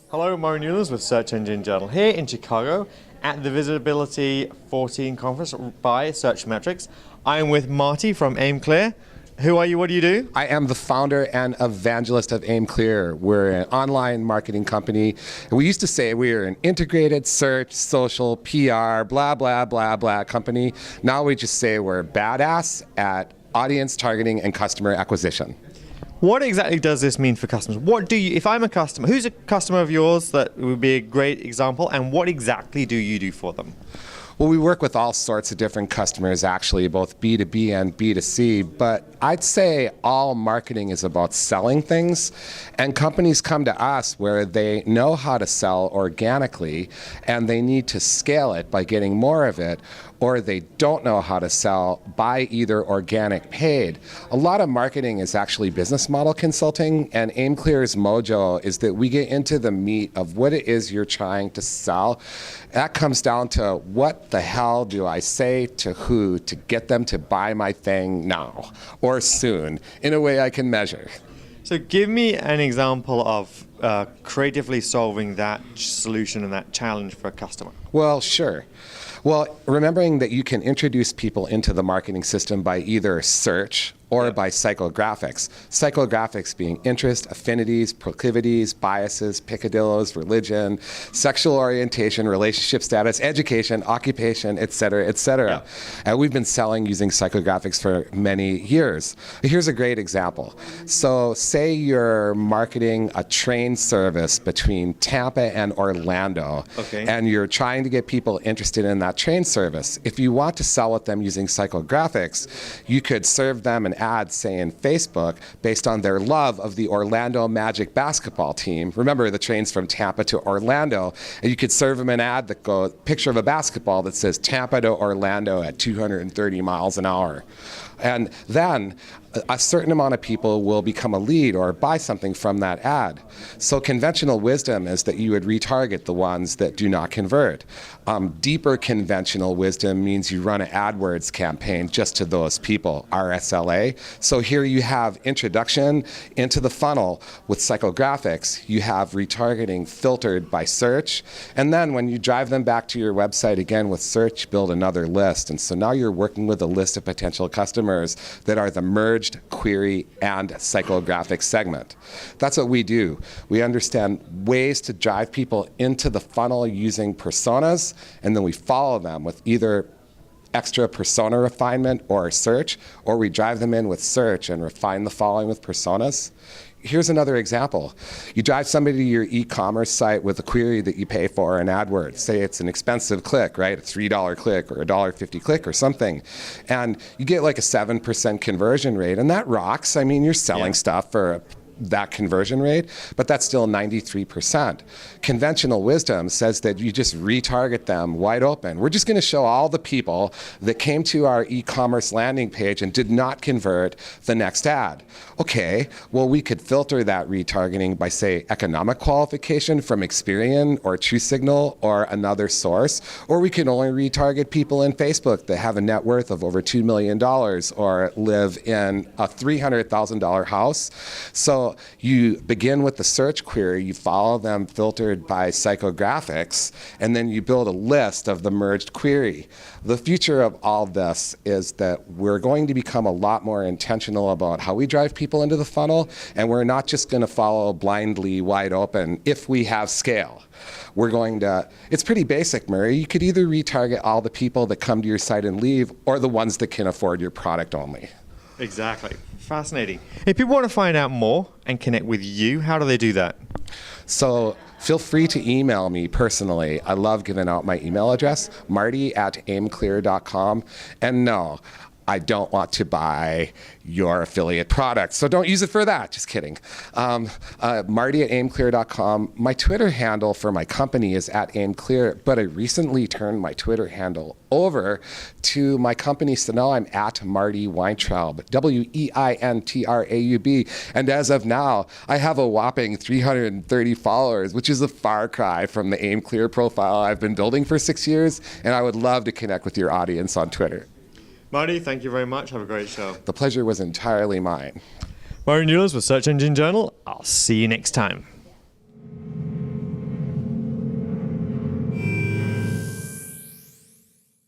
Hello, Marty Newlands with Search Engine Journal here in Chicago at the Visibility 14 conference by Searchmetrics. I'm with Marty from aimClear. Who are you? What do you do? I am the founder and evangelist of aimClear. We're an online marketing company. And we used to say we were an integrated search, social, PR, blah, blah, blah, blah company. Now we just say we're badass at audience targeting and customer acquisition. What exactly does this mean for customers? What do you, if I'm a customer, who's a customer of yours that would be a great example, and what exactly do you do for them? Well, we work with all sorts of different customers, actually, both B2B and B2C, but I'd say all marketing is about selling things, and companies come to us where they know how to sell organically, and they need to scale it by getting more of it, or they don't know how to sell by either organic paid. A lot of marketing is actually business model consulting, and aimClear's mojo is that we get into the meat of what it is you're trying to sell. That comes down to what the hell do I say to who to get them to buy my thing now or soon in a way I can measure. So give me an example of creatively solving that solution and that challenge for a customer. Well, sure. Well, remembering that you can introduce people into the marketing system by either search or by psychographics. Psychographics being interest, affinities, proclivities, biases, picadillos, religion, sexual orientation, relationship status, education, occupation, etc., etc. And we've been selling using psychographics for many years. Here's a great example. So say you're marketing a train service between Tampa and Orlando, and you're trying to get people interested in that train service. If you want to sell with them using psychographics, you could serve them an ad, say in Facebook, based on their love of the Orlando Magic basketball team. Remember, the train's from Tampa to Orlando, and you could serve them an ad that goes, picture of a basketball that says Tampa to Orlando at 230 miles an hour. And then a certain amount of people will become a lead or buy something from that ad. So conventional wisdom is that you would retarget the ones that do not convert. Deeper conventional wisdom means you run an AdWords campaign just to those people, RSLA. So here you have introduction into the funnel with psychographics. You have retargeting filtered by search. And then when you drive them back to your website again with search, build another list. And so now you're working with a list of potential customers that are the merged query and psychographic segment. That's what we do. We understand ways to drive people into the funnel using personas, and then we follow them with either extra persona refinement or search, or we drive them in with search and refine the following with personas. Here's another example. You drive somebody to your e-commerce site with a query that you pay for in AdWords. Say it's an expensive click, right? A $3 click or a $1.50 click or something. And you get like a 7% conversion rate, and that rocks. I mean, you're selling stuff for that conversion rate, but that's still 93%. Conventional wisdom says that you just retarget them wide open. We're just going to show all the people that came to our e-commerce landing page and did not convert the next ad. Okay, well, we could filter that retargeting by, say, economic qualification from Experian or TrueSignal or another source, or we can only retarget people in Facebook that have a net worth of over $2 million or live in a $300,000 house. So you begin with the search query, you follow them filtered by psychographics, and then you build a list of the merged query. The future of all this is that we're going to become a lot more intentional about how we drive people into the funnel, and we're not just going to follow blindly wide open if we have scale. We're going to, it's pretty basic, Murray. You could either retarget all the people that come to your site and leave, or the ones that can afford your product only. Exactly. Fascinating. If people want to find out more and connect with you, how do they do that? So feel free to email me personally. I love giving out my email address, marty@aimclear.com. And no, I don't want to buy your affiliate product, so don't use it for that. Just kidding. Marty@aimclear.com. My Twitter handle for my company is @aimclear, but I recently turned my Twitter handle over to my company, so now I'm @Marty Weintraub, Weintraub. And as of now, I have a whopping 330 followers, which is a far cry from the aimClear profile I've been building for 6 years, and I would love to connect with your audience on Twitter. Marty, thank you very much. Have a great show. The pleasure was entirely mine. Marty Newlands with Search Engine Journal. I'll see you next time.